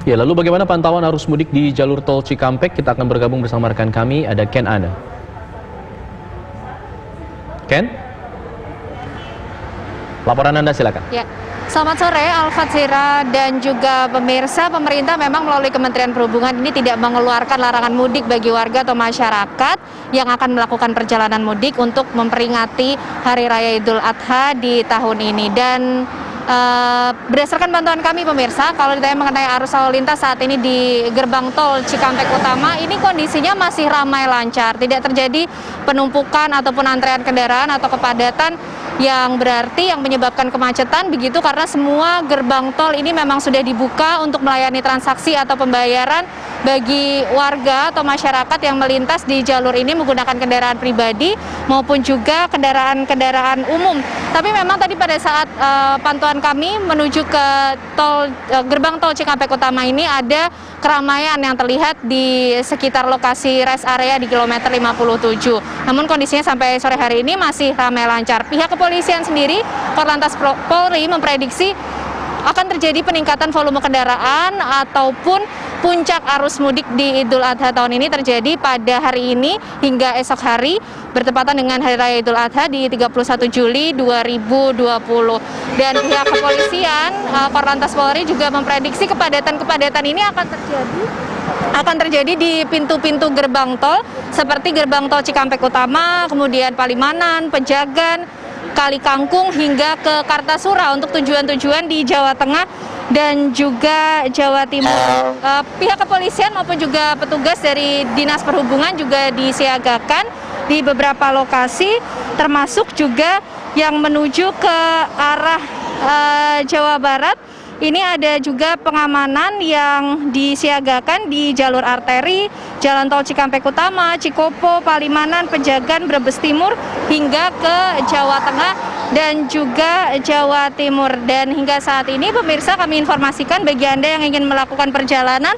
Ya, lalu bagaimana pantauan arus mudik di jalur tol Cikampek? Kita akan bergabung bersama rekan kami, ada Ken Ana. Ken? Laporan Anda silakan. Ya. Selamat sore Al-Fatsira dan juga pemirsa. Pemerintah memang melalui Kementerian Perhubungan ini tidak mengeluarkan larangan mudik bagi warga atau masyarakat yang akan melakukan perjalanan mudik untuk memperingati Hari Raya Idul Adha di tahun ini. Dan berdasarkan bantuan kami pemirsa, kalau ditanya mengenai arus lalu lintas saat ini di gerbang tol Cikampek Utama, ini kondisinya masih ramai lancar, tidak terjadi penumpukan ataupun antrean kendaraan atau kepadatan yang berarti yang menyebabkan kemacetan begitu, karena semua gerbang tol ini memang sudah dibuka untuk melayani transaksi atau pembayaran bagi warga atau masyarakat yang melintas di jalur ini menggunakan kendaraan pribadi maupun juga kendaraan-kendaraan umum. Tapi memang tadi pada saat pantauan kami menuju ke gerbang tol Cikampek Utama ini ada keramaian yang terlihat di sekitar lokasi rest area di kilometer 57. Namun kondisinya sampai sore hari ini masih ramai lancar. Pihak kepolisian sendiri, Korlantas Polri memprediksi akan terjadi peningkatan volume kendaraan ataupun puncak arus mudik di Idul Adha tahun ini terjadi pada hari ini hingga esok hari bertepatan dengan Hari Raya Idul Adha di 31 Juli 2020. Dan pihak kepolisian, Korlantas Polri juga memprediksi kepadatan ini akan terjadi di pintu-pintu gerbang tol seperti gerbang tol Cikampek Utama, kemudian Palimanan, Pejagan, Kali Kangkung hingga ke Kartasura untuk tujuan-tujuan di Jawa Tengah dan juga Jawa Timur. Pihak kepolisian maupun juga petugas dari Dinas Perhubungan juga disiagakan di beberapa lokasi, termasuk juga yang menuju ke arah Jawa Barat. Ini ada juga pengamanan yang disiagakan di jalur arteri, Jalan Tol Cikampek Utama, Cikopo, Palimanan, Pejagan, Brebes Timur, hingga ke Jawa Tengah dan juga Jawa Timur. Dan hingga saat ini pemirsa, kami informasikan bagi Anda yang ingin melakukan perjalanan,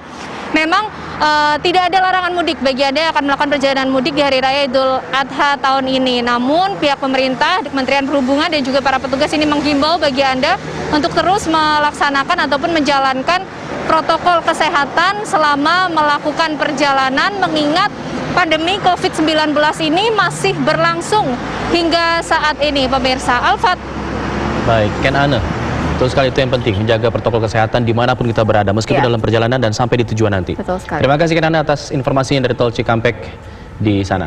memang tidak ada larangan mudik bagi Anda yang akan melakukan perjalanan mudik di Hari Raya Idul Adha tahun ini. Namun pihak pemerintah, Kementerian Perhubungan dan juga para petugas ini menghimbau bagi Anda untuk terus melaksanakan ataupun menjalankan protokol kesehatan selama melakukan perjalanan, mengingat pandemi COVID-19 ini masih berlangsung hingga saat ini pemirsa. Alfat. Baik, Ken Ana. Betul sekali, itu yang penting, menjaga protokol kesehatan dimanapun kita berada, meskipun dalam perjalanan dan sampai di tujuan nanti. Betul sekali. Terima kasih Ken Ana atas informasinya dari tol Cikampek di sana.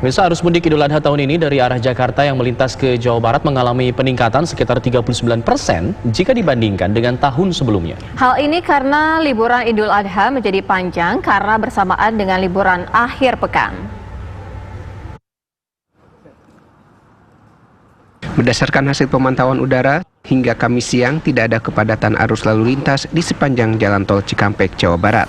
Pemirsa, arus mudik Idul Adha tahun ini dari arah Jakarta yang melintas ke Jawa Barat mengalami peningkatan sekitar 39% jika dibandingkan dengan tahun sebelumnya. Hal ini karena liburan Idul Adha menjadi panjang karena bersamaan dengan liburan akhir pekan. Berdasarkan hasil pemantauan udara, hingga Kamis siang tidak ada kepadatan arus lalu lintas di sepanjang Jalan Tol Cikampek, Jawa Barat.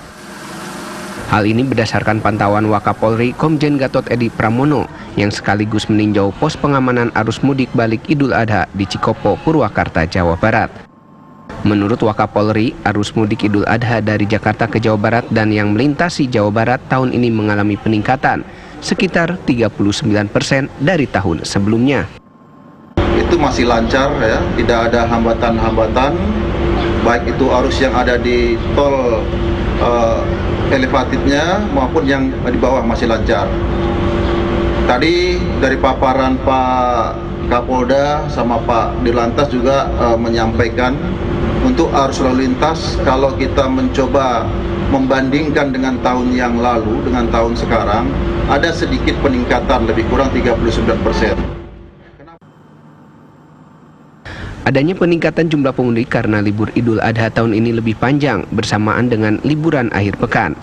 Hal ini berdasarkan pantauan Wakapolri Komjen Gatot Edi Pramono yang sekaligus meninjau pos pengamanan arus mudik balik Idul Adha di Cikopo, Purwakarta, Jawa Barat. Menurut Wakapolri, arus mudik Idul Adha dari Jakarta ke Jawa Barat dan yang melintasi Jawa Barat tahun ini mengalami peningkatan sekitar 39% dari tahun sebelumnya. Itu masih lancar ya, tidak ada hambatan-hambatan, baik itu arus yang ada di tol elevatifnya maupun yang di bawah masih lancar. Tadi dari paparan Pak Kapolda sama Pak Dirlantas juga menyampaikan untuk arus lalu lintas, kalau kita mencoba membandingkan dengan tahun yang lalu dengan tahun sekarang, ada sedikit peningkatan, lebih kurang 39%. Adanya peningkatan jumlah pemudik karena libur Idul Adha tahun ini lebih panjang bersamaan dengan liburan akhir pekan.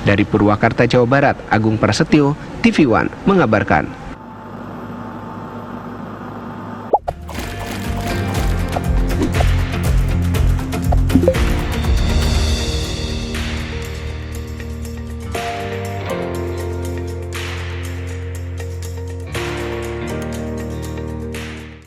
Dari Purwakarta, Jawa Barat, Agung Prasetyo, TV One mengabarkan.